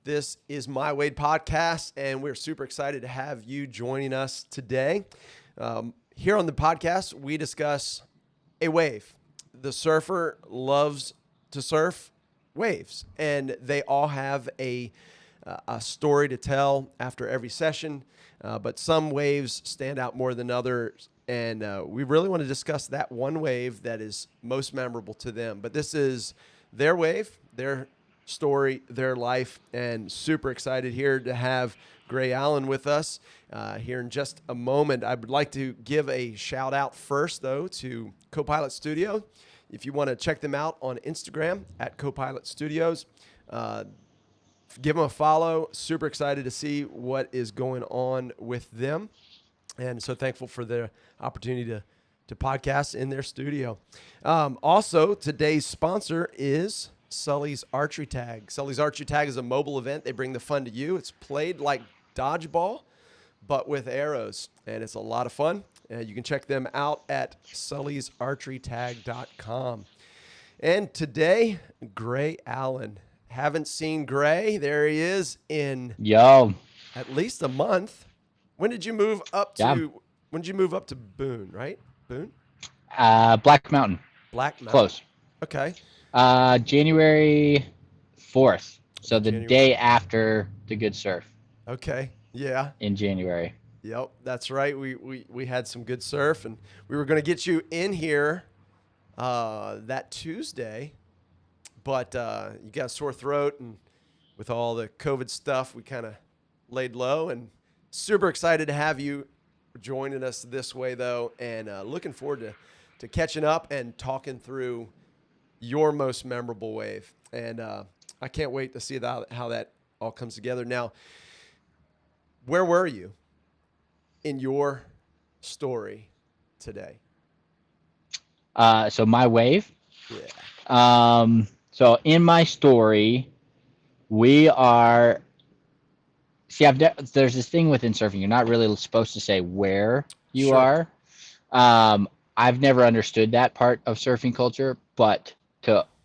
This is My Wade Podcast, and we're super excited to have you joining us today. Here on the podcast, we discuss a wave. The surfer loves to surf waves, and they all have a story to tell after every session, but some waves stand out more than others, and we really want to discuss that one wave that is most memorable to them. But this is their wave, their story, their life, and super excited here to have Gray Allen with us here in just a moment. I would like to give a shout out first, though, to Copilot Studio. If you want to check them out on Instagram at Copilot Studios, give them a follow. Super excited to see what is going on with them, and so thankful for the opportunity to podcast in their studio. Also, today's sponsor is Sully's Archery Tag. Sully's Archery Tag is a mobile event. They bring the fun to you. It's played like dodgeball, but with arrows, and it's a lot of fun. You can check them out at sullysarcherytag.com. And today, Gray Allen. Haven't seen Gray. There he is in at least a month. When did you move up to? Yeah. When did you move up to Boone? Right, Boone. Black Mountain. Black Mountain. Close. Okay. January 4th. So the January. day after the good surf. Okay. Yeah. In January. Yep, that's right. We had some good surf, and we were going to get you in here that Tuesday, but you got a sore throat, and with all the COVID stuff, we kind of laid low. And super excited to have you joining us this way, though, and looking forward to catching up and talking through your most memorable wave. And I can't wait to see how that all comes together. Now, where were you in your story today? So my wave. Yeah. So in my story, we are. See, there's this thing within surfing. You're not really supposed to say where you Sure. are. I've never understood that part of surfing culture, but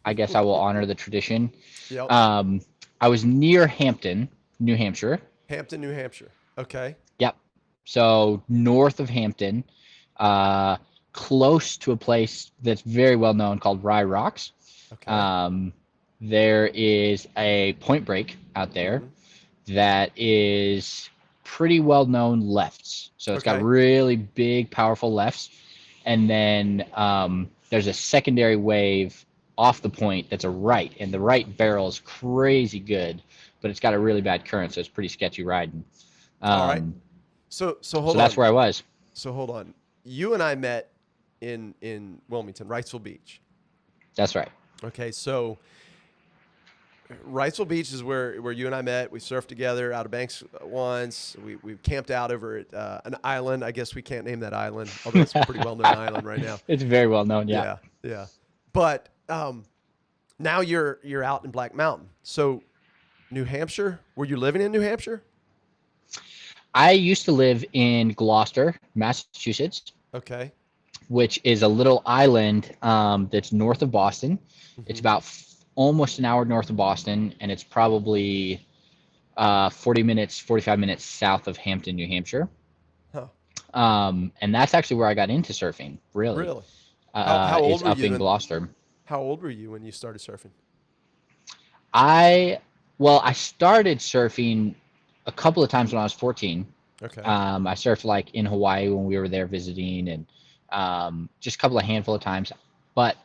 I guess I will honor the tradition. Yep. I was near Hampton, New Hampshire. Hampton, New Hampshire. Okay. Yep. So north of Hampton, close to a place that's very well known called Rye Rocks. Okay. There is a Point Break out there that is pretty well known lefts. So it's got really big, powerful lefts. And then there's a secondary wave off the point that's a right, and the right barrel is crazy good, but it's got a really bad current, so it's pretty sketchy riding. All right. So hold on. So that's where I was. So hold on. You and I met in Wilmington, Wrightsville Beach. That's right. Okay, so Wrightsville Beach is where you and I met. We surfed together Outer Banks once. We camped out over at an island. I guess we can't name that island, although it's a pretty well-known island right now. It's very well known, yeah. Yeah. But now you're out in Black Mountain. So New Hampshire, were you living in New Hampshire? I used to live in Gloucester, Massachusetts. Okay. Which is a little island that's north of Boston. Mm-hmm. It's about almost an hour north of Boston, and it's probably 45 minutes south of Hampton, New Hampshire. Huh. And that's actually where I got into surfing, really. Really? How old it's were up you in Gloucester. How old were you when you started surfing? I started surfing a couple of times when I was 14. Okay. I surfed like in Hawaii when we were there visiting, and just a handful of times. But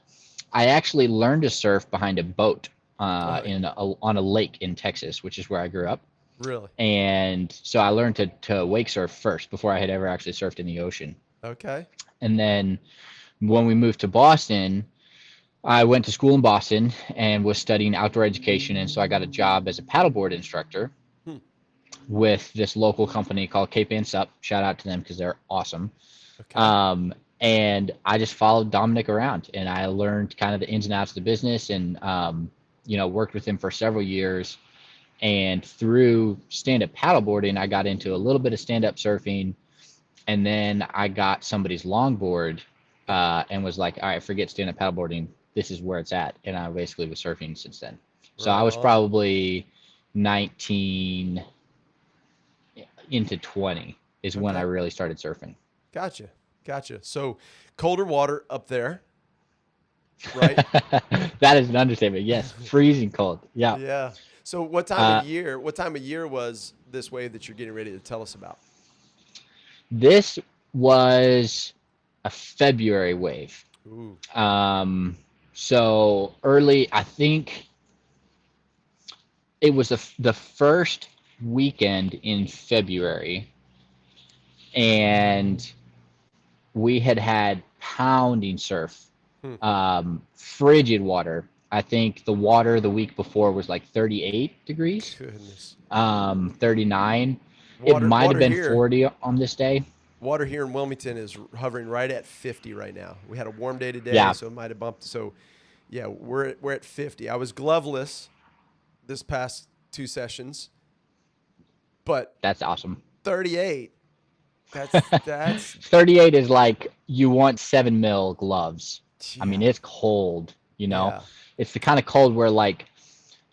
I actually learned to surf behind a boat on a lake in Texas, which is where I grew up. Really? And so I learned to wake surf first before I had ever actually surfed in the ocean. Okay. And then when we moved to Boston, I went to school in Boston and was studying outdoor education. And so I got a job as a paddleboard instructor with this local company called Cape Ann Sup. Shout out to them because they're awesome. Okay. And I just followed Dominic around, and I learned kind of the ins and outs of the business, and worked with him for several years. And through stand-up paddleboarding, I got into a little bit of stand-up surfing, and then I got somebody's longboard and was like, all right, forget stand-up paddleboarding. This is where it's at. And I basically was surfing since then. So I was probably 19 into 20 is when I Okay. really started surfing. Gotcha. So colder water up there, right? That is an understatement. Yes, freezing cold. Yeah. Yeah. So what time of Uh, year? What time of year was this wave that you're getting ready to tell us about? this was a February wave. Ooh. Um, so early, I think it was the first weekend in February, and we had pounding surf, Hmm. frigid water. I think the water the week before was like 38 degrees, Goodness. 39. It Water might have water been here. 40 on this day. Water here in Wilmington is hovering right at 50 right now. We had a warm day today, Yeah, so it might have bumped. So, yeah, we're at 50. I was gloveless this past two sessions, but that's awesome. 38. That's 38 is like you want 7 mil gloves. I mean, yeah. it's cold, you know? Yeah. It's the kind of cold where like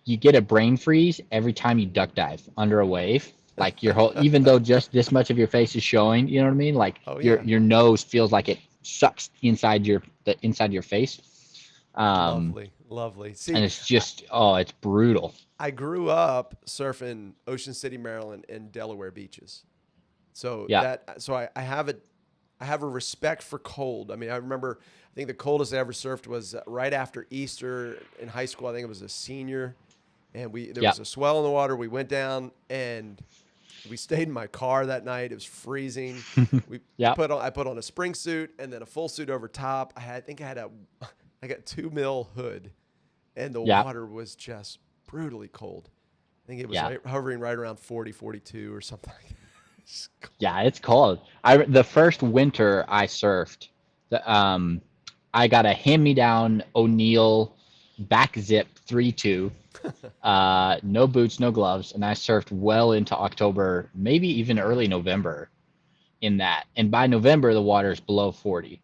you get a brain freeze every time you duck dive under a wave. Like your whole, even though just this much of your face is showing, you know what I mean? Like Oh your yeah. your nose feels like it sucks inside the inside of your face. Um, Lovely. Lovely. and See, it's just, oh, it's brutal. I grew up surfing Ocean City, Maryland, and Delaware beaches. So Yeah, I have a respect for cold. I mean, I remember I think the coldest I ever surfed was right after Easter in high school. I think it was a senior, and we there yeah, was a swell in the water. We went down and we stayed in my car that night. It was freezing. We yeah, I put on a spring suit and then a full suit over top. I think I had a I got 2 mil hood, and the yeah, water was just brutally cold. I think it was yeah. hovering right around 40, 42 or something like that. It's Yeah, cold. it's cold. The first winter I surfed, I got a hand-me-down O'Neill back zip 3-2, no boots, no gloves, and I surfed well into October, maybe even early November in that. And by November, the water is below 40,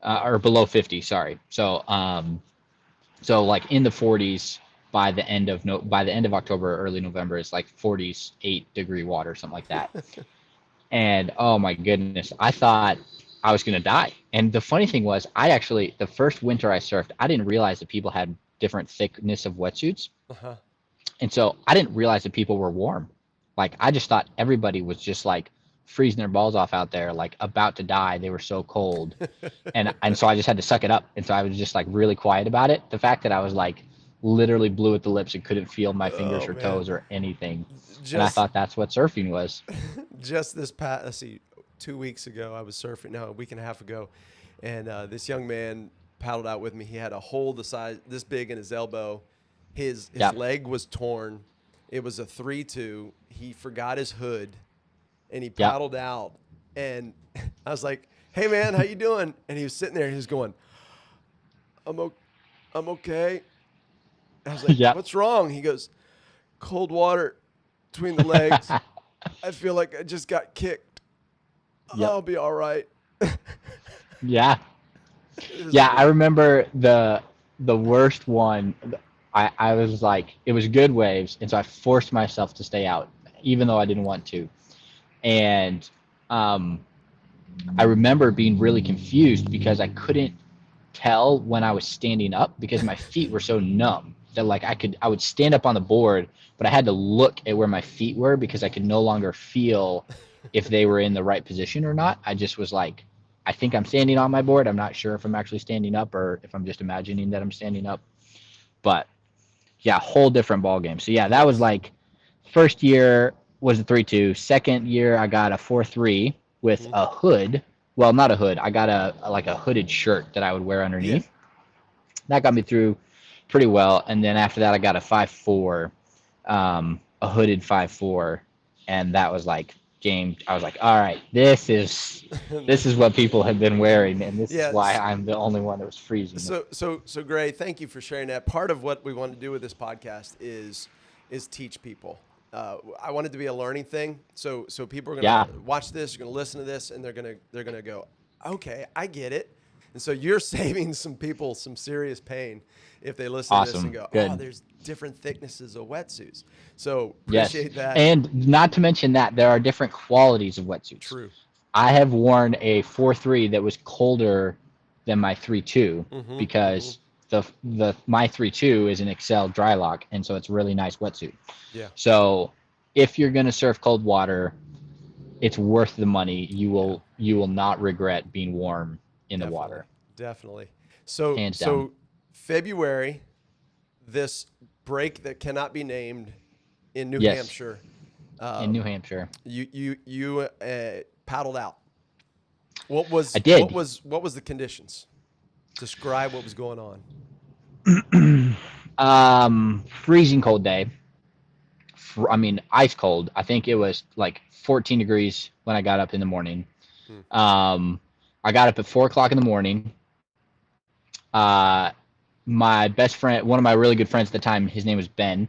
Yeah. or below 50, sorry. So like in the 40s by the end of no by the end of October, early November, it's like 48-degree water, something like that. And oh my goodness, I thought I was gonna die. And the funny thing was, the first winter I surfed, I didn't realize that people had different thickness of wetsuits, Uh-huh. and so I didn't realize that people were warm. Like I just thought everybody was just like freezing their balls off out there, like about to die. They were so cold, and so I just had to suck it up. And so I was just like really quiet about it. The fact that I was like literally blue at the lips and couldn't feel my fingers Oh or man. toes or anything, and I Just thought that's what surfing was. just this past let's see, 2 weeks ago I was surfing, no, a week and a half ago, and this young man paddled out with me. He had a hole the size this big in his elbow. His Yeah, leg was torn. It was a 3-2. He forgot his hood and he yeah, paddled out, and I was like, "Hey man, how you doing?" And he was sitting there and he was going, "I'm o- I'm okay." I was like, yeah. "What's wrong?" He goes, "Cold water between the legs. I feel like I just got kicked. Yep. I'll be all right." Yeah. It was Yeah, I brutal. remember the worst one. I was like, it was good waves, and so I forced myself to stay out, even though I didn't want to. And um, I remember being really confused because I couldn't tell when I was standing up because my feet were so numb that like I would stand up on the board, but I had to look at where my feet were because I could no longer feel if they were in the right position or not. I just was like, I think I'm standing on my board. I'm not sure if I'm actually standing up or if I'm just imagining that I'm standing up. But yeah, whole different ball game. So yeah, that was Yes. like first year was a 3-2. Second year I got a 4-3 with Hmm. a hood. Well, not a hood. I got like a hooded shirt that I would wear Yeah. underneath. That got me through pretty well. And then after that, I got a 5-4, a hooded 5-4, and that was like game. I was like, all right, this is what people have been wearing, and this is Yeah. why I'm the only one that was freezing. So Gray, thank you for sharing that. Part of what we want to do with this podcast is teach people. I want it to be a learning thing. So people are gonna Yeah, watch this, are gonna listen to this, and they're gonna go, okay, I get it. And so you're saving some people some serious pain if they listen to this and Awesome. go, oh, Good. there's different thicknesses of wetsuits. So Yes. appreciate that. And not to mention that there are different qualities of wetsuits. True. I have worn a 4.3 that was colder than my 3.2 Mm-hmm. Mm-hmm. because the my 3.2 is an Excel dry lock, and so it's a really nice wetsuit. Yeah. So if you're gonna surf cold water, it's worth the money. Yeah. You will not regret being warm in the Definitely. water, Definitely. So hands down. so February, this break that cannot be named in New Yes, Hampshire, in New um, Hampshire, you paddled out. I did. What was the conditions? Describe what was going on. Freezing cold day. I mean, ice cold. I think it was like 14 degrees when I got up in the morning. Hmm. I got up at 4 o'clock in the morning. Uh, my best friend, one of my really good friends at the time, his name was Ben,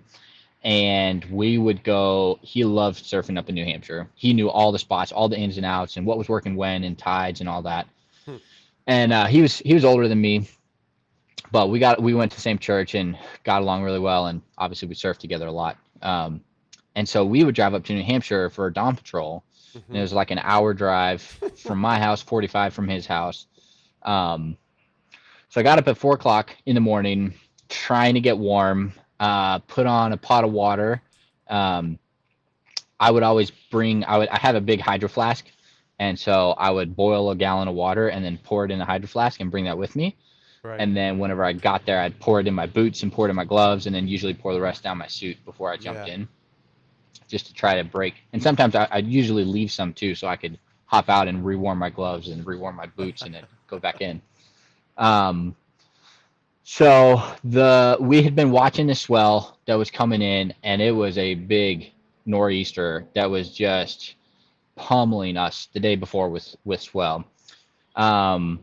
and we would go. He loved surfing up in New Hampshire. He knew all the spots, all the ins and outs, and what was working when, and tides and all that. Hmm. And he was older than me, but we went to the same church and got along really well, and obviously we surfed together a lot. And so we would drive up to New Hampshire for a dawn patrol, and it Mm-hmm. was like an hour drive from my house, 45 from his house. Um, so I got up at 4 o'clock in the morning, trying to get warm. Put on a pot of water. Um, I would always I have a big hydro flask, and so I would boil a gallon of water and then pour it in the hydro flask and bring that with me. Right. And then whenever I got there, I'd pour it in my boots and pour it in my gloves, and then usually pour the rest down my suit before I jumped Yeah. in, just to try to break. And sometimes I'd usually leave some too, so I could hop out and rewarm my gloves and rewarm my boots, and then go back in. Um, so we had been watching the swell that was coming in, and it was a big nor'easter that was just pummeling us the day before with swell. Um,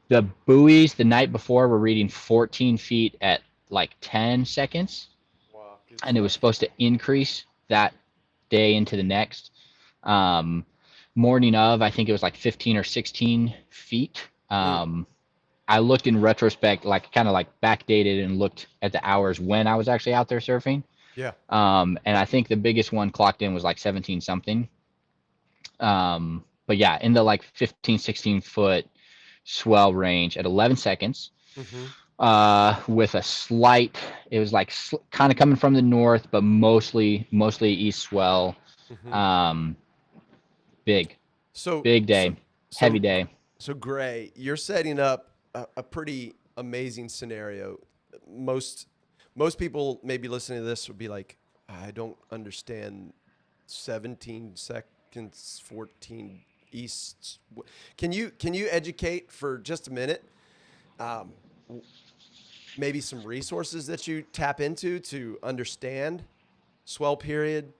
the buoys the night before were reading 14 feet at like 10 seconds, Wow. Good and it was stuff. supposed to increase that day into the next. Um, Morning of, I think it was like 15 or 16 feet. Mm. I looked in retrospect, like kind of like backdated and looked at the hours when I was actually out there surfing. Yeah. And I think the biggest one clocked in was like 17 something. But yeah, in the like 15, 16 foot swell range at 11 seconds, Mm-hmm. with a slight, it was like kind of coming from the north, but mostly east swell. Mm-hmm. Um, big, So big so day, heavy so day. so Gray, you're setting up a pretty amazing scenario. Most most people maybe listening to this would be like, I don't understand 17 seconds, 14 east. Can you educate for just a minute? Um, Maybe some resources that you tap into to understand swell period,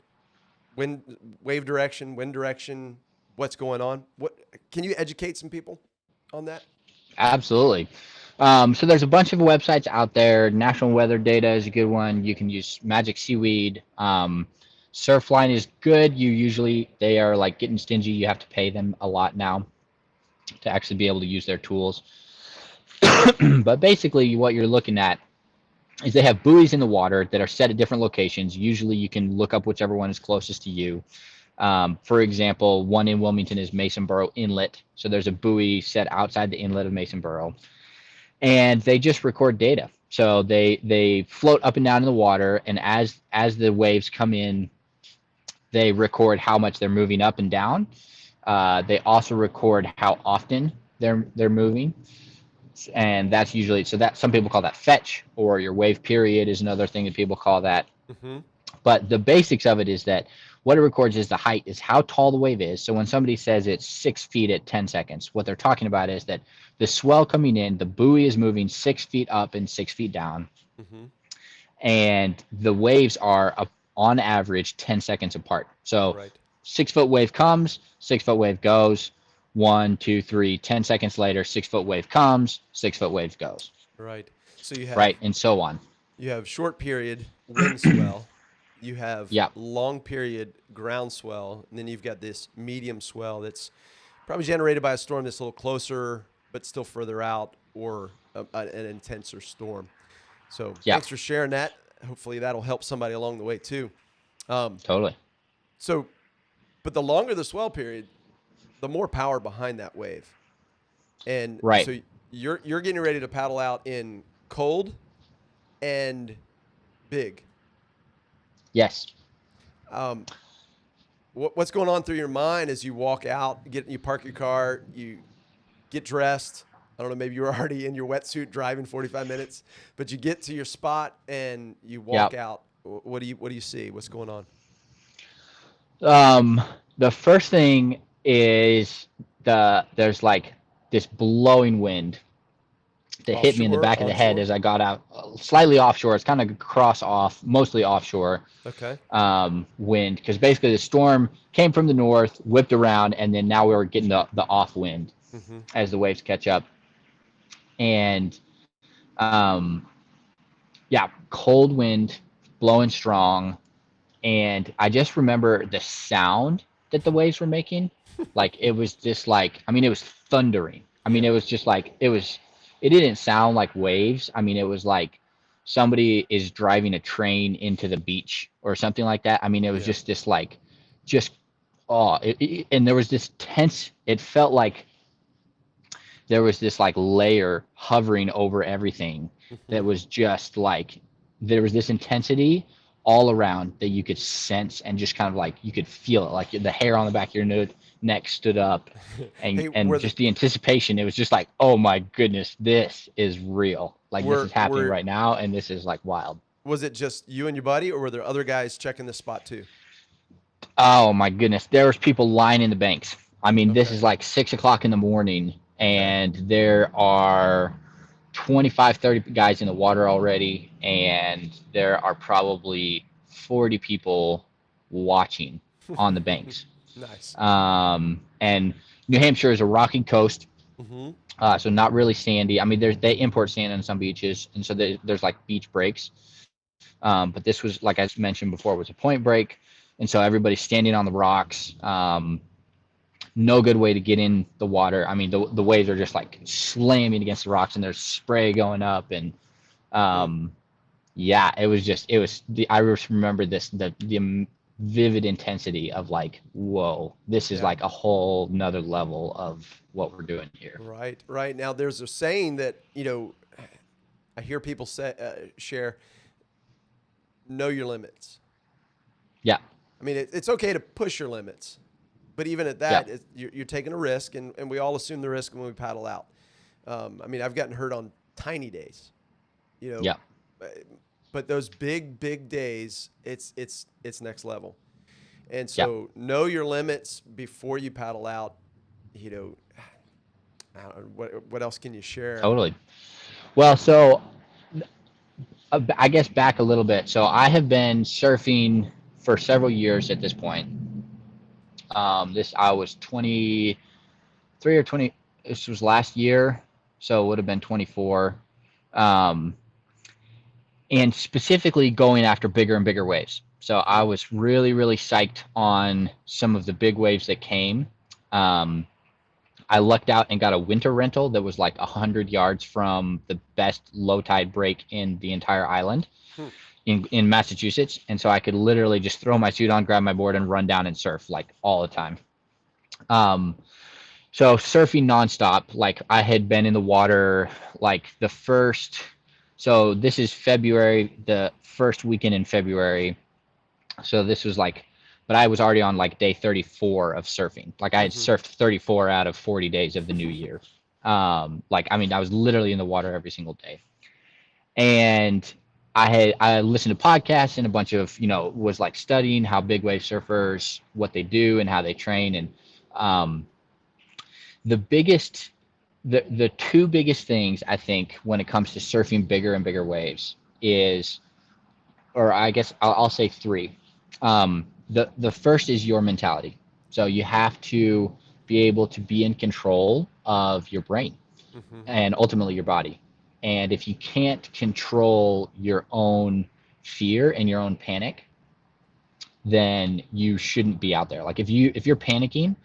wind, wave direction, wind direction, what's going on. What can you educate some people on that? Absolutely. So there's a bunch of websites out there. National Weather Data is a good one. You can use Magic Seaweed. Surfline is good. They are like getting stingy. You have to pay them a lot now to actually be able to use their tools. But basically, what you're looking at is they have buoys in the water that are set at different locations. Usually, you can look up whichever one is closest to you. For example, one in Wilmington is Masonboro Inlet. So there's a buoy set outside the inlet of Masonboro, and they just record data. So they float up and down in the water, and as the waves come in, they record how much they're moving up and down. They also record how often they're moving, and that's usually, so that some people call that fetch, or your wave period is another thing that people call that. Mm-hmm. But the basics of it is that what it records is the height, is how tall the wave is. So when somebody says it's 6 feet at 10 seconds, what they're talking about is that the swell coming in, the buoy is moving 6 feet up and 6 feet down, Mm-hmm. and the waves are on average 10 seconds apart. So Right. 6 foot wave comes, 6 foot wave goes, 1, 2, 3, 10 seconds later, 6 foot wave comes, 6 foot wave goes, Right. So you have right? And so on. short period wind swell, you have Yeah. long period ground swell, and then you've got this medium swell that's probably generated by a storm that's a little closer, but still further out, or an intenser storm. So Yeah, thanks for sharing that. Hopefully that'll help somebody along the way too. Um, totally. so, but the longer the swell period, the more power behind that wave. And Right. so you're getting ready to paddle out in cold and big. Yes. Um, what's going on through your mind as you walk out, you park your car, you get dressed. I don't know, maybe you're already in your wetsuit driving 45 minutes, but you get to your spot and you Yeah. walk out. What do you see? What's going on? Um, the first thing is there's like this blowing wind that hit me in the Offshore, back of the head onshore? as I got out, slightly offshore. It's kind of mostly offshore Okay. wind, because basically the storm came from the north, whipped around, and then now we were getting the off wind Mm-hmm. as the waves catch up. And um, yeah, cold wind blowing strong. And I just remember the sound that the waves were making. Like it was just like, I mean, it was thundering. I mean, Yeah. it was just like, it didn't sound like waves. I mean, it was like somebody is driving a train into the beach or something like that. I mean, it was Yeah. just this like, just, oh, and there was this tense, it felt like there was this like layer hovering over everything Mm-hmm. that was just like, there was this intensity all around that you could sense, and just kind of like you could feel it, like the hair on the back of your neck stood up, Hey, and just the anticipation. It was just like, oh my goodness, this is real, like this is happening were right now, and this is like wild. was it just you and your buddy, or were there other guys checking the spot too? Oh my goodness, there was people lining the banks. I mean, this Okay. is like 6 o'clock in the morning, Okay. and there are 25, 30 guys in the water already, and there are probably 40 people watching on the banks. Nice. And New Hampshire is a rocky coast, Mm-hmm. so not really sandy. I mean, they import sand on some beaches, and so there's like beach breaks. But this was, like I mentioned before, was a point break, and so everybody's standing on the rocks. No good way to get in the water. I mean, the waves are just like slamming against the rocks, and there's spray going up, and Mm. um, yeah, I just remember the vivid intensity of like, whoa, this is Yeah. like a whole nother level of what we're doing here. Right. Right. Now, there's a saying that I hear people share, know your limits. Yeah, I mean, it's okay to push your limits, but even at yeah, that, you're taking a risk, and we all assume the risk when we paddle out. I mean, I've gotten hurt on tiny days, you know, yeah, uh, but those big days, it's next level. And yeah, so, know your limits before you paddle out. You know, I don't know, what else can you share? totally. Well, so I guess back a little bit. So I have been surfing for several years at this point. This I was 23 or 20. This was last year, so it would have been 24. Um, and specifically going after bigger and bigger waves. So I Mm, was really, really psyched on some of the big waves that came. Um, I lucked out and got a winter rental that was like 100 yards from the best low tide break in the entire island hmm, in Massachusetts. And so I could literally just throw my suit on, grab my board, and run down and surf like all the time. Um, so surfing nonstop, like I had been in the water like so this is February, the first weekend in February. So this was like, but I was already on like day 34 of surfing. Like I had hmm. surfed 34 out of 40 days of the new year. Like, I mean, I was literally in the water every single day. And I listened to podcasts, and a bunch of, was like studying how big wave surfers, what they do and how they train. And um, the biggest, the two biggest things I think when it comes to surfing bigger and bigger waves is, or I guess I'll say three. The first is your mentality. So you have to be able to be in control of your brain Hmm. and ultimately your body. And if you can't control your own fear and your own panic, then you shouldn't be out there. Like if you're panicking,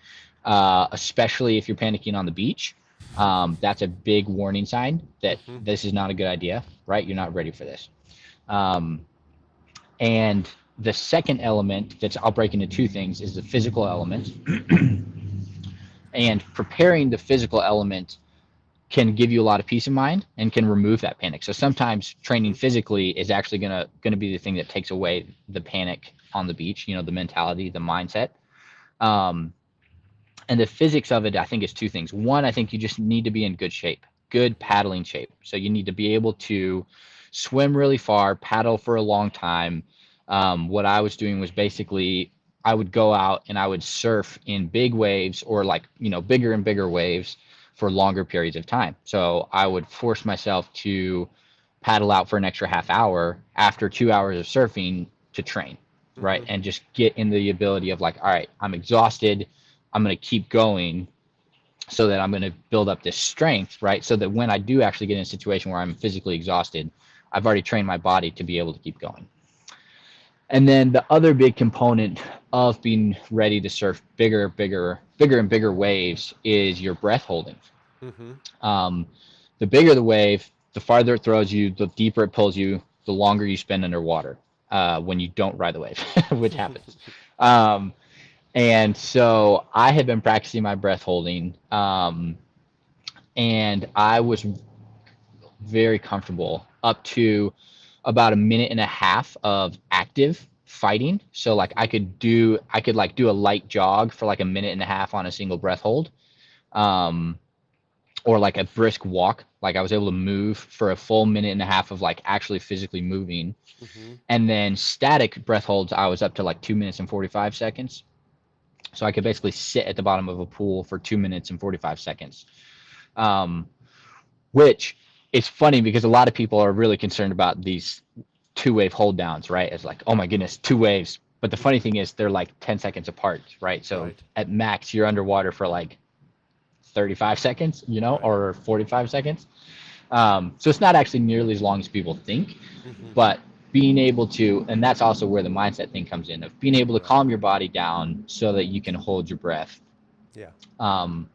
especially if you're panicking on the beach, That's a big warning sign that Mm-hmm. this is not a good idea, right? You're not ready for this. Um, and the second element that's I'll break into two things is the physical element. And preparing the physical element can give you a lot of peace of mind and can remove that panic. So sometimes training Mm-hmm. physically is actually gonna be the thing that takes away the panic on the beach. You know, the mentality, the mindset. Um, and the physics of it, I think, is two things. One, I think you just need to be in good shape, good Mm-hmm. paddling shape. So you need to be able to swim really far, paddle for a long time. What I was doing was basically I would go out and I would surf in big waves or like, bigger and bigger waves for longer periods of time. So I would force myself to paddle out for an extra half hour after 2 hours of surfing to train, right? Mm-hmm. And just get in the ability of like, all right, I'm exhausted. I'm going to keep going so that I'm going to build up this strength, right? So that when I do actually get in a situation where I'm physically exhausted, I've already trained my body to be able to keep going. And then the other big component of being ready to surf bigger and bigger waves is your breath holding. Mm-hmm. Um, the bigger the wave, the farther it throws you, the deeper it pulls you, the longer you spend underwater when you don't ride the wave, which happens. Um, and so I had been practicing my breath holding, and I was very comfortable up to about a minute and a half of active fighting. So like Mm-hmm. I could like do a light jog for like a minute and a half on a single breath hold. Um, or like a brisk walk. Like I was able to move for a full minute and a half of like actually physically moving. Mm-hmm. And then static breath holds, I was up to like 2 minutes and 45 seconds. So I could basically sit at the bottom of a pool for 2 minutes and 45 seconds. Um, which is funny because a lot of people are really concerned about these two-wave hold downs, right? It's like, oh my goodness, two waves. But the funny Mm-hmm. thing is they're like 10 seconds apart, right? So Right. at max, you're underwater for like 35 seconds, Right. or 45 seconds. So it's not actually nearly as long as people think, Mm-hmm. but being able to, and that's also where the mindset thing comes in, of being able to Right. calm your body down so that you can hold your breath. Yeah. Um,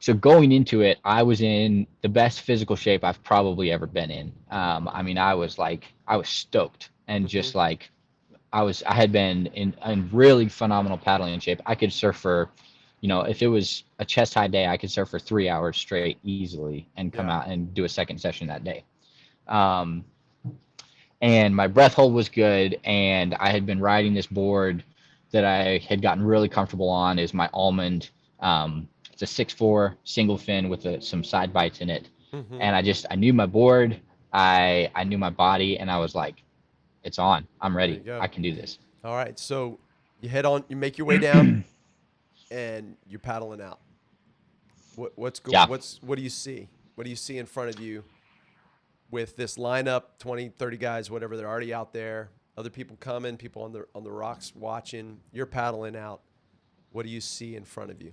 so going into it, I was in the best physical shape I've probably ever been in. I mean, I was stoked and Mm-hmm. just like, I had been in really phenomenal paddling shape. I could surf for, if it was a chest high day, I could surf for 3 hours straight easily and come Yeah. out and do a second session that day. Um, and my breath hold was good, and I had been riding this board that I had gotten really comfortable on. Is my Almond. It's a 6'4" single fin with some side bites in it, Mm-hmm. and I knew my board, I knew my body, and I was like, it's on. I'm There you ready. go. I can do this. All right. So you head on. You make your way down, and you're paddling out. Yeah. What do you see? What do you see in front of you with this lineup, 20, 30 guys, whatever, they're already out there. Other people coming, people on the rocks watching. You're paddling out. What do you see in front of you?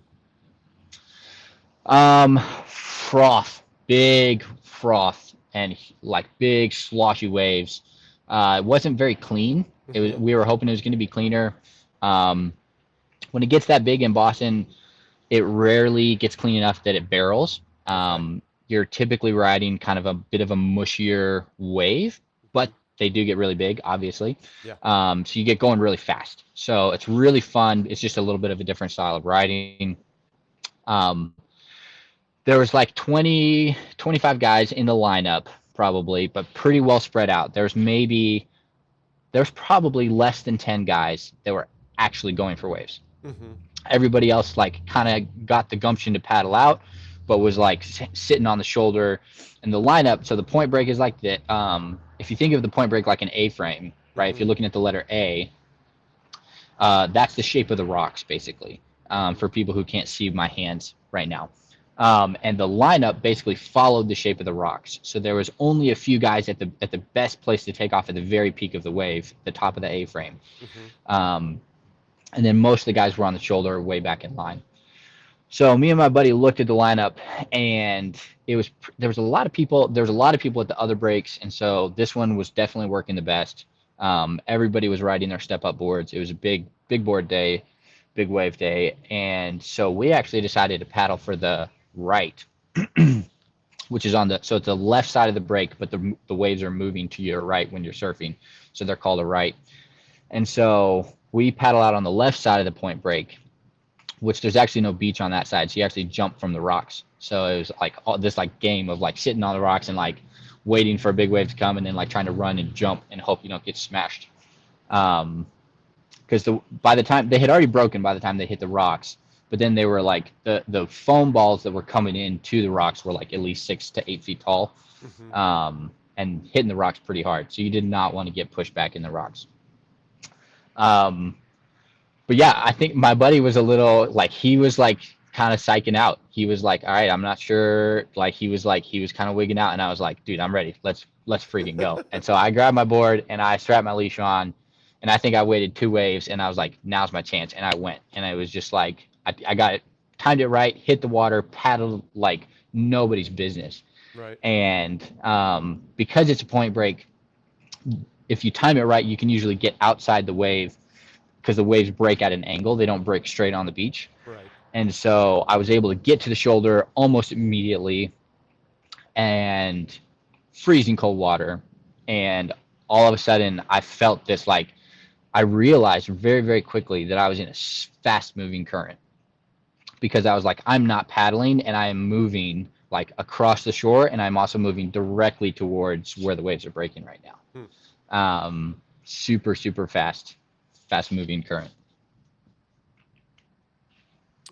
Froth, big froth, and like big sloshy waves. It wasn't very clean. Mm-hmm. We were hoping it was going to be cleaner. Um, when it gets that big in Boston, it rarely gets clean enough that it barrels. Okay. You're typically riding kind of a bit of a mushier wave, Mm-hmm. but they do get really big, obviously. Yeah. So you get going really fast. So it's really fun. It's just a little bit of a different style of riding. Um, there was like 20, 25 guys in the lineup, probably, but pretty well spread out. There's probably less than 10 guys that were actually going for waves. Mm-hmm. Everybody else like kind of got the gumption to paddle out, but was like sitting on the shoulder. And the lineup, so the point break is like that. If you think of the point break like an A frame, right? If Mm-hmm. you're looking at the letter A, that's the shape of the rocks, basically. Mm-hmm. For people who can't see my hands right now. And the lineup basically followed the shape of the rocks. So there was only a few guys at the best place to take off at the very peak of the wave, the top of the A frame. Mm-hmm. Um, and then most of the guys were on the shoulder, way back in line. So me and my buddy looked at the lineup, and there was a lot of people. There was a lot of people at the other breaks, and so this one was definitely working the best. Everybody was riding their step up boards. It was a big board day, big wave day, and so we actually decided to paddle for the right. which is on so it's the left side of the break, but the waves are moving to your right when you're surfing. So they're called a right. And so we paddle out on the left side of the point break, which there's actually no beach on that side. So you actually jump from the rocks. So it was like this like game of like sitting on the rocks and like waiting for a big wave to come and then like trying to run and jump and hope you don't get smashed. Because by the time they had already broken by the time they hit the rocks, but then they were like the foam balls that were coming into the rocks were like at least 6 to 8 feet tall, and hitting the rocks pretty hard. So you did not want to get pushed back in the rocks. But yeah, I think my buddy was a little like he was like kind of psyching out. He was like, all right, I'm not sure. Like he was kind of wigging out, and I was like, dude, I'm ready. Let's freaking go. And so I grabbed my board and I strapped my leash on, and I think I waited 2 waves, and I was like, now's my chance, and I went, and it was just like I got it, timed it right, hit the water, paddled like nobody's business. Right. And because it's a point break, if you time it right, you can usually get outside the wave because the waves break at an angle. They don't break straight on the beach. Right. And so I was able to get to the shoulder almost immediately, and freezing cold water. And all of a sudden I felt this, like, I realized very, very quickly that I was in a fast moving current, because I was like, I'm not paddling and I am moving like across the shore, and I'm also moving directly towards where the waves are breaking right now. Super, super fast moving current.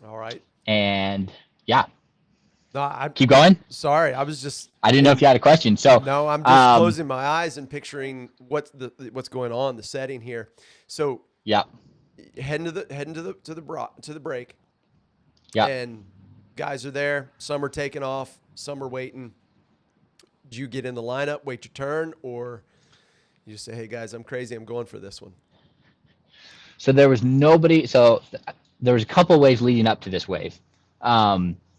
All right. And yeah. No, I keep going. Sorry, I didn't know if you had a question. So no, I'm just closing my eyes and picturing what's going on, the setting here. So yeah, heading to the break. Yeah. And guys are there. Some are taking off. Some are waiting. Do you get in the lineup, wait your turn, or you just say, "Hey guys, I'm crazy. I'm going for this one"? So there was nobody. So there was a couple of waves leading up to this wave.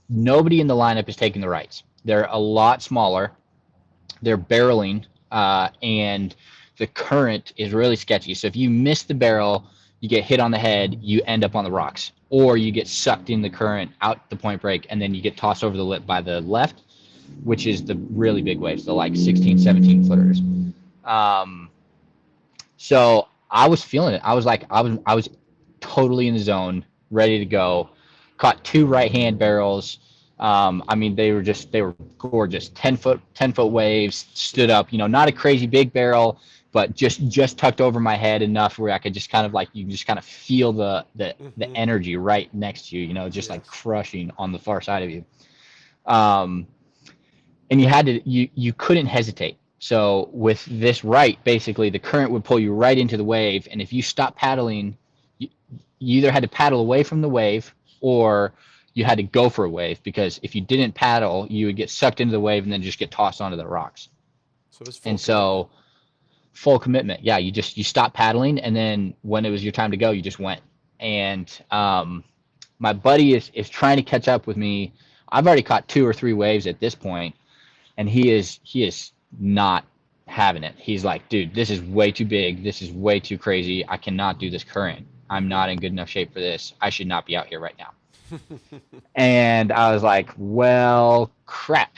Nobody in the lineup is taking the rights. They're a lot smaller. They're barreling, and the current is really sketchy. So if you miss the barrel, you get hit on the head, you end up on the rocks, or you get sucked in the current out the point break, and then you get tossed over the lip by the left, which is the really big waves, the like 16, 17 footers. So I was feeling it. I was totally in the zone, ready to go. Caught 2 right-hand barrels. I mean, they were gorgeous. 10-foot waves, stood up. Not a crazy big barrel, but just tucked over my head enough where I could just kind of like, you can just kind of feel the energy right next to you. Just like crushing on the far side of you. And you couldn't hesitate. So with this right, basically the current would pull you right into the wave, and if you stop paddling, you either had to paddle away from the wave, or you had to go for a wave, because if you didn't paddle, you would get sucked into the wave and then just get tossed onto the rocks. So it was full full commitment. Yeah, you stopped paddling, and then when it was your time to go, you just went. And my buddy is trying to catch up with me. I've already caught 2 or 3 waves at this point, and he is not having it. He's like, dude, this is way too big. This is way too crazy. I cannot do this current. I'm not in good enough shape for this. I should not be out here right now. And I was like, well, crap.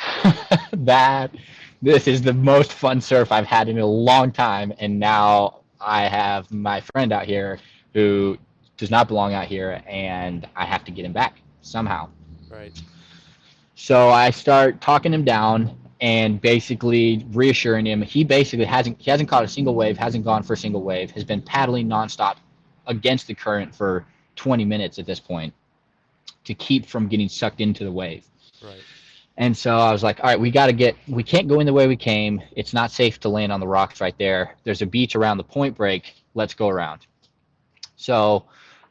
This is the most fun surf I've had in a long time, and now I have my friend out here who does not belong out here, and I have to get him back somehow. Right. So I start talking him down and basically reassuring him. He basically hasn't caught a single wave, hasn't gone for a single wave, has been paddling nonstop against the current for 20 minutes at this point to keep from getting sucked into the wave. Right. And so I was like, all right, we can't go in the way we came. It's not safe to land on the rocks right there. There's a beach around the point break. Let's go around. So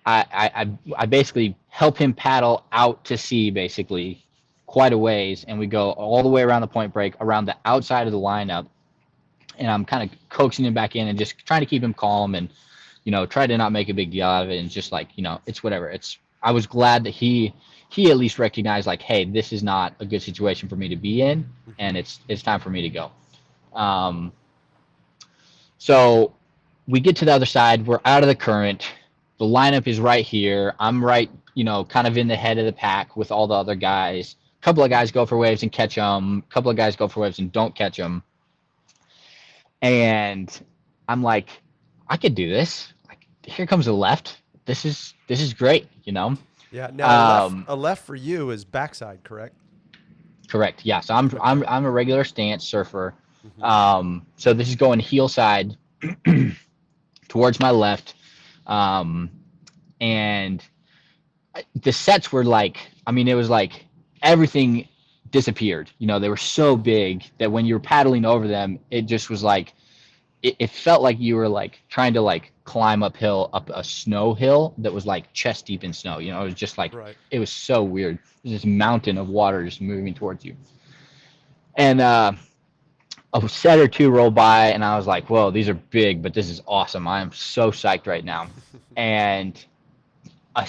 I basically help him paddle out to sea, basically quite a ways, and we go all the way around the point break, around the outside of the lineup, and I'm kind of coaxing him back in and just trying to keep him calm and try to not make a big deal out of it, and just like, it's whatever. I was glad that he at least recognized, like, hey, this is not a good situation for me to be in, and it's time for me to go. So we get to the other side, we're out of the current, the lineup is right here, I'm right, kind of in the head of the pack with all the other guys. couple of guys go for waves and catch them. A couple of guys go for waves and don't catch them. And I'm like, I could do this. Like, here comes the left. This is great, you know. Yeah. Now Um, a left for you is backside, correct? Correct. Yeah. So I'm Okay. I'm I'm a regular stance surfer. Hmm. So this is going heel side towards my left. Um, and the sets were like, I mean, it was like everything disappeared. You know, they were so big that when you were paddling over them, it just was like it felt like you were like trying to like climb uphill up a snow hill that was like chest deep in snow. You know, it was just like Right. it was so weird. It was this mountain of water just moving towards you. And a set or two rolled by, and I was like, "Whoa, these are big, but this is awesome! I am so psyched right now." And a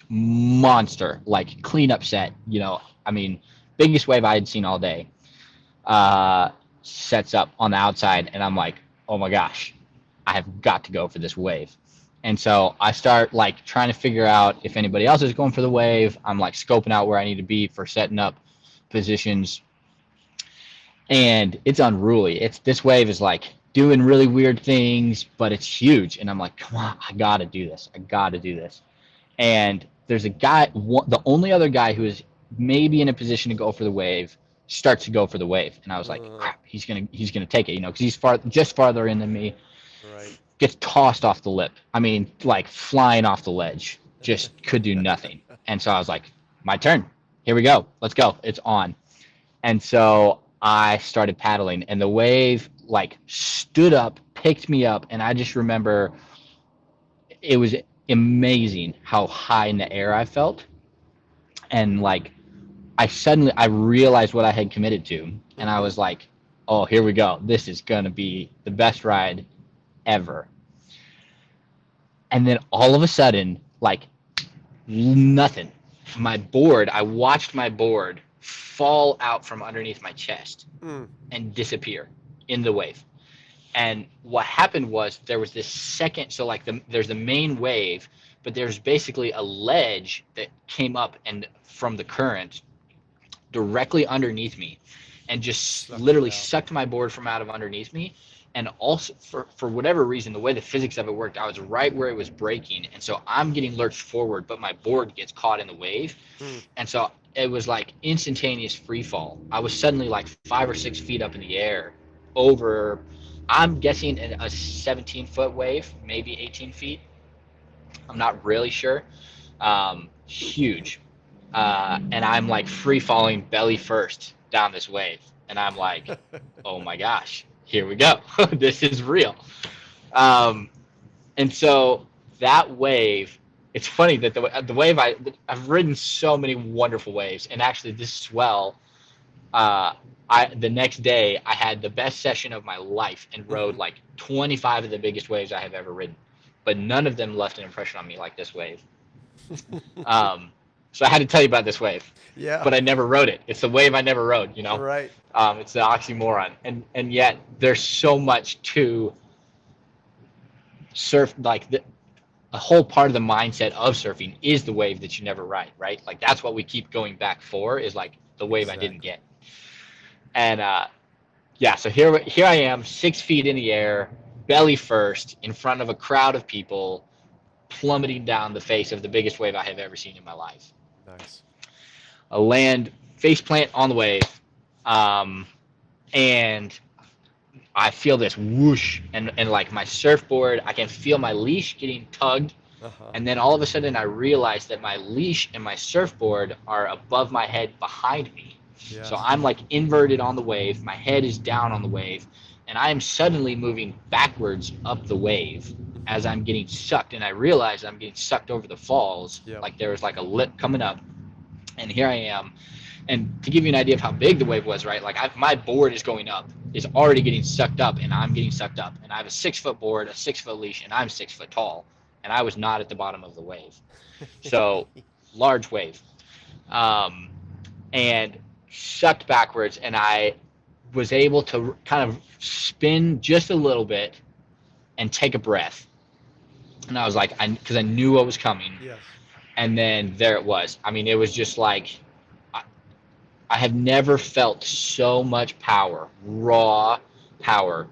monster like cleanup set, you know, I mean, biggest wave I had seen all day, uh, sets up on the outside, and I'm like, "Oh my gosh, I have got to go for this wave." And so I start like trying to figure out if anybody else is going for the wave. I'm like scoping out where I need to be for setting up positions, and it's unruly. It's this wave is like doing really weird things, but it's huge, and I'm like, come on, I gotta do this. I gotta do this. And there's a guy, the only other guy who is maybe in a position to go for the wave, starts to go for the wave, and I was like, Uh, crap, he's gonna take it, you know, because he's just farther in than me. right. Gets tossed off the lip. I mean, like flying off the ledge. Just could do nothing. And so I was like, my turn. Here we go. Let's go. It's on. And so I started paddling, and the wave like stood up, picked me up, and I just remember it was amazing how high in the air I felt. And like I realized what I had committed to, and I Hmm. was like, oh, here we go. This is gonna be the best ride ever. And then all of a sudden, like nothing. I watched my board fall out from underneath my chest Mm. and disappear in the wave. And what happened was there was this second, so like there's the main wave, but there's basically a ledge that came up and from the current directly underneath me and just Sucked it literally out. sucked my board from out of underneath me. And also for whatever reason, the way the physics of it worked, I was right where it was breaking. And so I'm getting lurched forward, but my board gets caught in the wave. Mm. And so it was like instantaneous free fall. I was suddenly like 5 or 6 feet up in the air over, I'm guessing a 17-foot wave, maybe 18 feet. I'm not really sure. Huge. And I'm like free falling belly first down this wave. And I'm like, oh my gosh, here we go. This is real. Um, and so that wave, it's funny that the wave I've ridden so many wonderful waves, and actually this swell, uh, the next day I had the best session of my life and rode Hmm. like 25 of the biggest waves I have ever ridden, but none of them left an impression on me like this wave. Um, so I had to tell you about this wave, Yeah. but I never rode it. It's the wave I never rode. You know, Right. it's the oxymoron, and yet there's so much to surf. Like a whole part of the mindset of surfing is the wave that you never ride. Right? Like that's what we keep going back for is like the wave I didn't Exactly. get. And yeah, so here I am, 6 feet in the air, belly first, in front of a crowd of people, plummeting down the face of the biggest wave I have ever seen in my life. Nice. A land face plant on the wave, um, and I feel this whoosh, and like my surfboard, I can feel my leash getting tugged, Uh-huh. and then all of a sudden I realize that my leash and my surfboard are above my head behind me. So Yes. I'm like inverted on the wave, my head is down on the wave, and I am suddenly moving backwards up the wave Hmm. as I'm getting sucked, and I realize I'm getting sucked over the falls, Yep. like there was like a lip coming up, and here I am. And to give you an idea of how big the wave was, right? Like my board is going up, is already getting sucked up, and I'm getting sucked up. And I have a 6 foot board, a 6 foot leash, and I'm 6 foot tall, and I was not at the bottom of the wave. So large wave, um, and sucked backwards, and I was able to kind of spin just a little bit and take a breath. And I was like, because I knew what was coming, Yes. and then there it was. I mean, it was just like I have never felt so much power, raw power,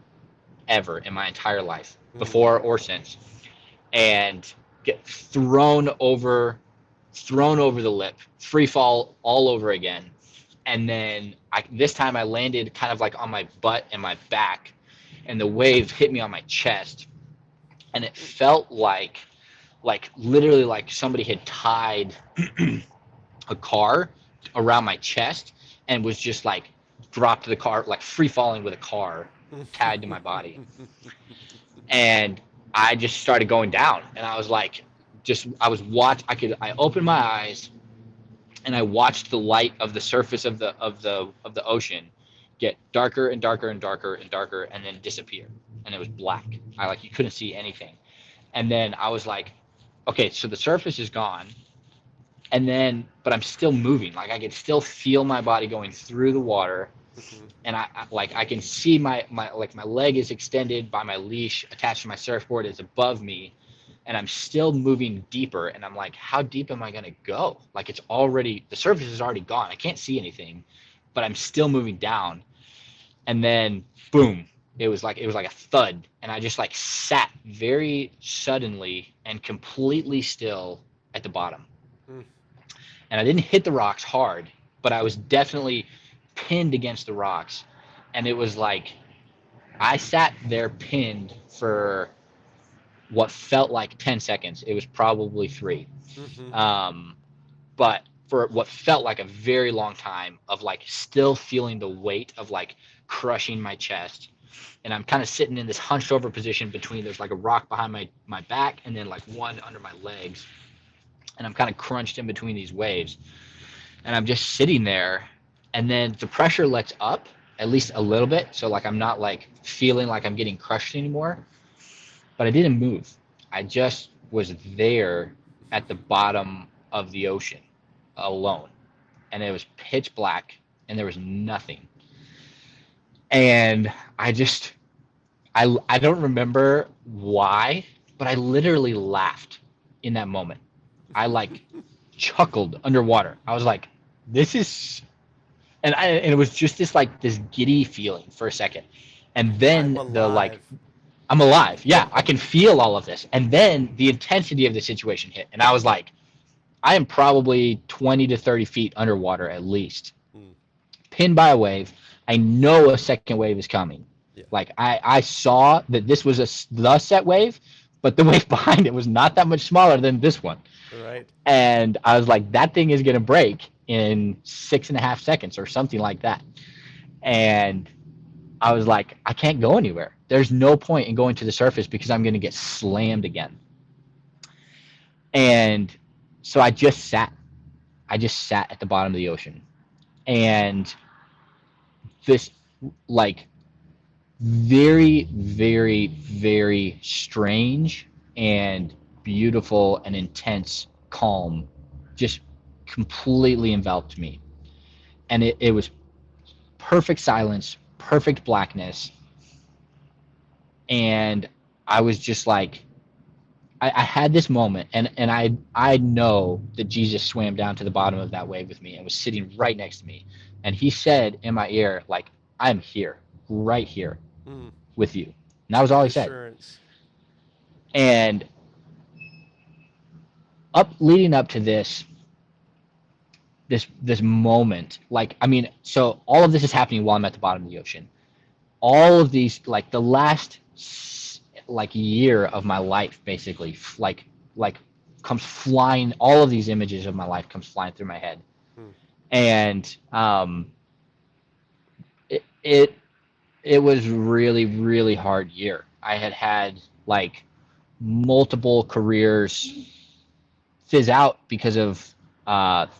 ever in my entire life, Mm. before or since. And get thrown over the lip, free fall all over again. And then this time I landed kind of like on my butt and my back, and the wave hit me on my chest, and it felt like literally like somebody had tied a car around my chest and was just like dropped the car, like free falling with a car tied to my body. And I just started going down, and I was like, I opened my eyes, and I watched the light of the surface of the ocean get darker and darker and darker and darker, and then disappear, and it was black. You couldn't see anything. And then I was like, okay, so the surface is gone, and then but I'm still moving. Like I can still feel my body going through the water, and I can see my leg is extended by my leash attached to my surfboard is above me, and I'm still moving deeper, and I'm like, how deep am I going to go? Like the surface is already gone. I can't see anything, but I'm still moving down. And then boom, it was like a thud, and I just like sat very suddenly and completely still at the bottom. Mm. And I didn't hit the rocks hard, but I was definitely pinned against the rocks. And it was like I sat there pinned for what felt like 10 seconds. It was probably 3. Mhm. Um, but for what felt like a very long time of like still feeling the weight of like crushing my chest. And I'm kind of sitting in this hunched over position between there's like a rock behind my back and then like one under my legs. And I'm kind of crunched in between these waves. And I'm just sitting there, and then the pressure lets up at least a little bit, so like I'm not like feeling like I'm getting crushed anymore, but I didn't move. I just was there at the bottom of the ocean alone, and it was pitch black, and there was nothing. And I don't remember why, but I literally laughed in that moment. I like chuckled underwater. I was like, this is and it was just this giddy feeling for a second, and I'm then alive. I'm alive. Yeah, I can feel all of this, and then the intensity of the situation hit, and I was like, I am probably 20 to 30 feet underwater at least, Mm. pinned by a wave. I know a second wave is coming. Yeah. Like I saw that this was the set wave, but the wave behind it was not that much smaller than this one. Right. And I was like, that thing is going to break in 6.5 seconds or something like that. And I was like, I can't go anywhere. There's no point in going to the surface because I'm going to get slammed again. And so I just sat. I just sat at the bottom of the ocean. And this, like, very, very, very strange and beautiful and intense calm just completely enveloped me. And it was perfect silence, perfect blackness. And I was just like, I had this moment, and I know that Jesus swam down to the bottom of that wave with me and was sitting right next to me. And he said in my ear, like, I'm here, right here Mm. with you. And that was all he said. Reassurance. And leading up to this moment, like, I mean, so all of this is happening while I'm at the bottom of the ocean. All of these, like the last like year of my life, basically, like comes flying. All of these images of my life comes flying through my head, Mm. and it it was really, really hard year. I had like multiple careers fizz out because of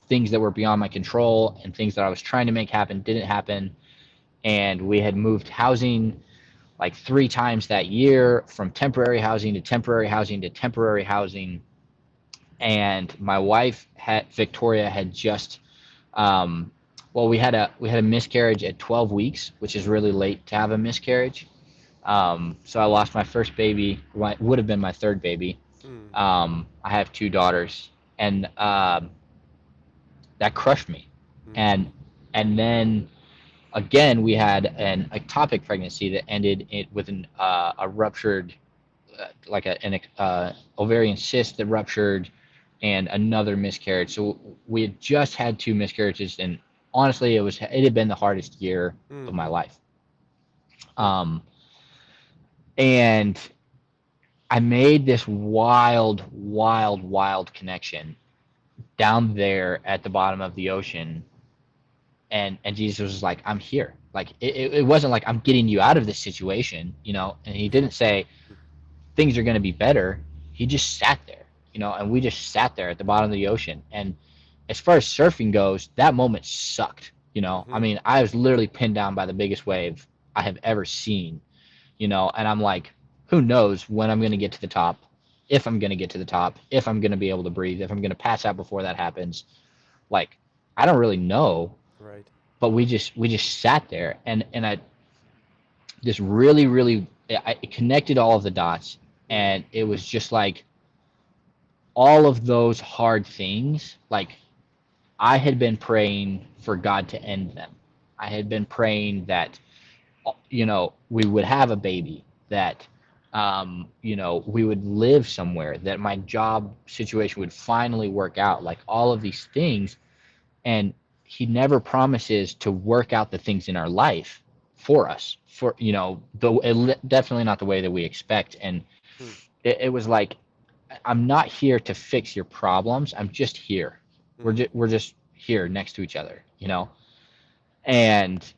things that were beyond my control, and things that I was trying to make happen didn't happen. And we had moved housing like 3 times that year, from temporary housing to temporary housing to temporary housing. And my wife, Victoria, had just well, we had a miscarriage at 12 weeks, which is really late to have a miscarriage. So I lost my first baby, would have been my third baby. Mm. I have 2 daughters, and that crushed me. Mm. And And then again, we had an ectopic pregnancy that ended with a ruptured, like an ovarian cyst that ruptured, and another miscarriage. So we had just had two miscarriages, and honestly, it had been the hardest year of my Mm-hmm. life. And I made this wild, wild, wild connection down there at the bottom of the ocean, and Jesus was like, I'm here. Like it wasn't like I'm getting you out of this situation, and he didn't say things are going to be better. He just sat there, and we just sat there at the bottom of the ocean. And as far as surfing goes, that moment sucked. I Mm-hmm. mean, I was literally pinned down by the biggest wave I have ever seen, and I'm like, who knows when I'm going to get to the top, if I'm going to get to the top, if I'm going to be able to breathe, if I'm going to pass out before that happens. Like, I don't really know, Right. but we just sat there, and I just really, really, I connected all of the dots, Mm. and it was just like all of those hard things, like I had been praying for God to end them. I had been praying that we would have a baby, that we would live somewhere, that my job situation would finally work out, like all of these things. And he never promises to work out the things in our life for us, for definitely not the way that we expect. And Mm. it was like, I'm not here to fix your problems. I'm just here. Mm. We're just here next to each other, and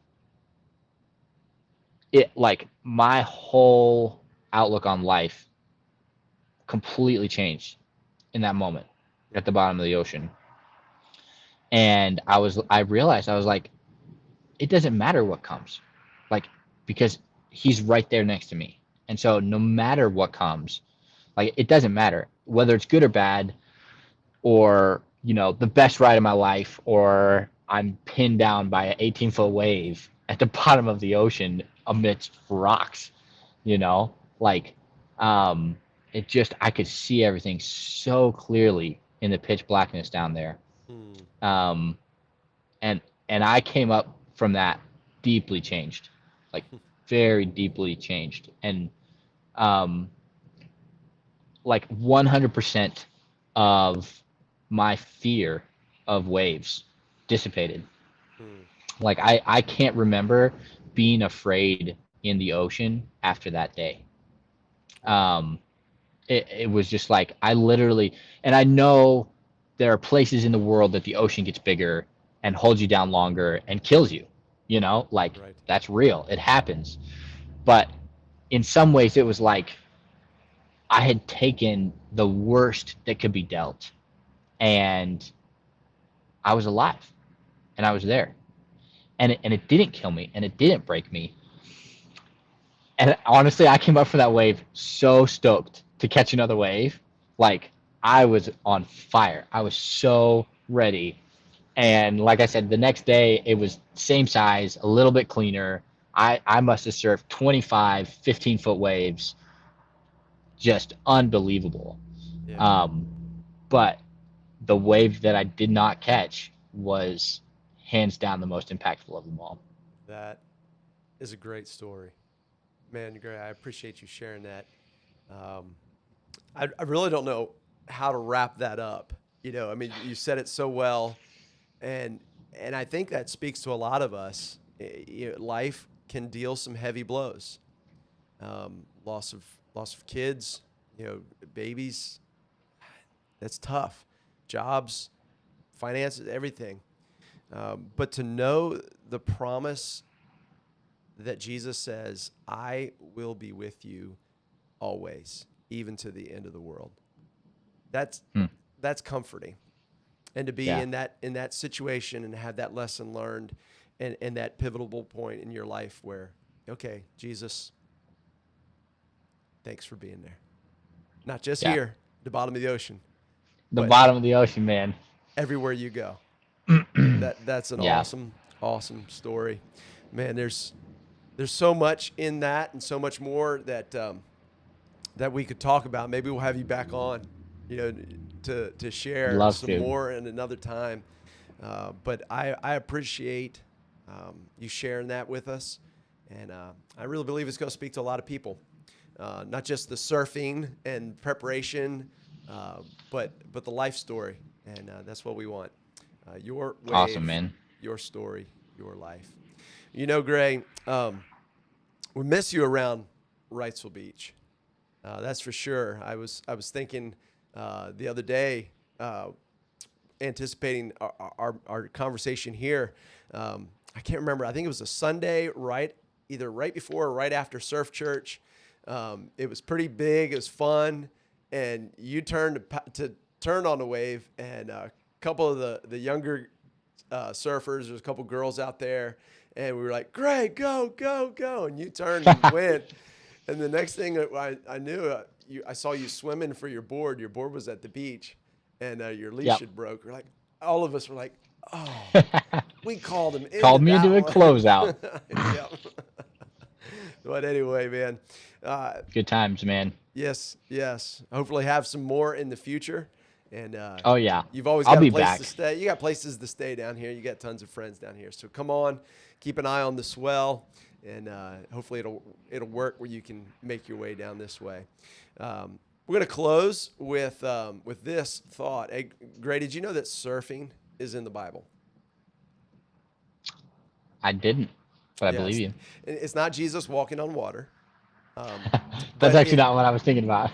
it, like, my whole outlook on life completely changed in that moment at the Mm. bottom of the ocean. And I realized, I was like, it doesn't matter what comes, like, because he's right there next to me. And so no matter what comes, like, it doesn't matter whether it's good or bad, or the best ride of my life, or I'm pinned down by an 18-foot wave at the bottom of the ocean amidst rocks, like, um it just, I could see everything so clearly in the pitch blackness down there. Mm. um and I came up from that deeply changed, like very deeply changed. And um like 100% of my fear of waves dissipated. Mm. Like, I can't remember being afraid in the ocean after that day. Wow. um it was just like, I literally, and I know there are places in the world that the ocean gets bigger and holds you down longer and kills you, like, Right. that's real, it happens. But in some ways, it was like I had taken the worst that could be dealt, and I was alive, and I was there, and it didn't kill me, and it didn't break me. And honestly, I came up for that wave so stoked to catch another wave. Like, I was on fire. I was so ready. And like I said, the next day it was same size, a little bit cleaner. I must have surfed 25, 15-foot waves, just unbelievable. Yeah. Um, but the wave that I did not catch was hands down the most impactful of them all. That is a great story, man. Great. I appreciate you sharing that. Um, I really don't know how to wrap that up. I mean, you said it so well, and I think that speaks to a lot of us. Life can deal some heavy blows. Loss of kids, babies. That's tough. Jobs, finances, everything. But to know the promise that Jesus says, "I will be with you always, even to the end of the world." That's Hmm. that's comforting, and to be Yeah. in that situation and have that lesson learned, and that pivotal point in your life where, okay, Jesus, thanks for being there, not just Yeah. here, the bottom of the ocean, The but bottom of the ocean, man. everywhere you go. That's an Yeah. awesome story, man. There's so much in that and so much more that we could talk about. Maybe we'll have you back on, you know, to I'd share love some to. more in another time. But I appreciate you sharing that with us. And I really believe it's going to speak to a lot of people, not just the surfing and preparation, but the life story. And that's what we want. Your Awesome, wave, man. your story, your life. You know, Gray, we miss you around Wrightsville Beach. That's for sure. I was thinking the other day, anticipating our conversation here. I can't remember. I think it was a Sunday, either right before or right after surf church. It was pretty big. It was fun, and you turned to turn on the wave, and a couple of the younger surfers. There's a couple girls out there, and we were like, "Greg, go, go, go!" And you turned and went. And the next thing I knew, I saw you swimming for your board. Your board was at the beach, and your leash Yep. had broke. We're like, all of us were like, "Oh, we called him into Called me that into a one." closeout. Yep. But anyway, man. Good times, man. Yes, yes. Hopefully, have some more in the future. And Oh yeah, you've always I'll got a be place back. to stay. You got places to stay down here. You got tons of friends down here. So come on, keep an eye on the swell, and hopefully it'll work where you can make your way down this way. We're gonna close with this thought. Hey, Gray, did you know that surfing is in the Bible? I didn't, but I believe Yes. you. It's not Jesus walking on water. That's But actually not what I was thinking about.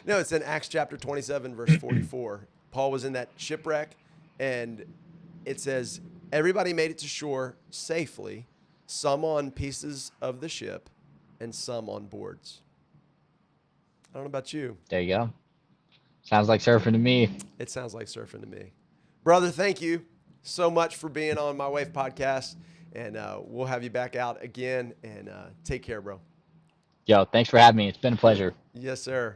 no, it's in Acts chapter 27, verse 44. Paul was in that shipwreck, and it says, everybody made it to shore safely, some on pieces of the ship and some on boards. I don't know about you. There you go. Sounds like surfing to me. It sounds like surfing to me. Brother, thank you so much for being on My Wave podcast, and we'll have you back out again, and take care, bro. Yo, thanks for having me. It's been a pleasure. Yes, sir.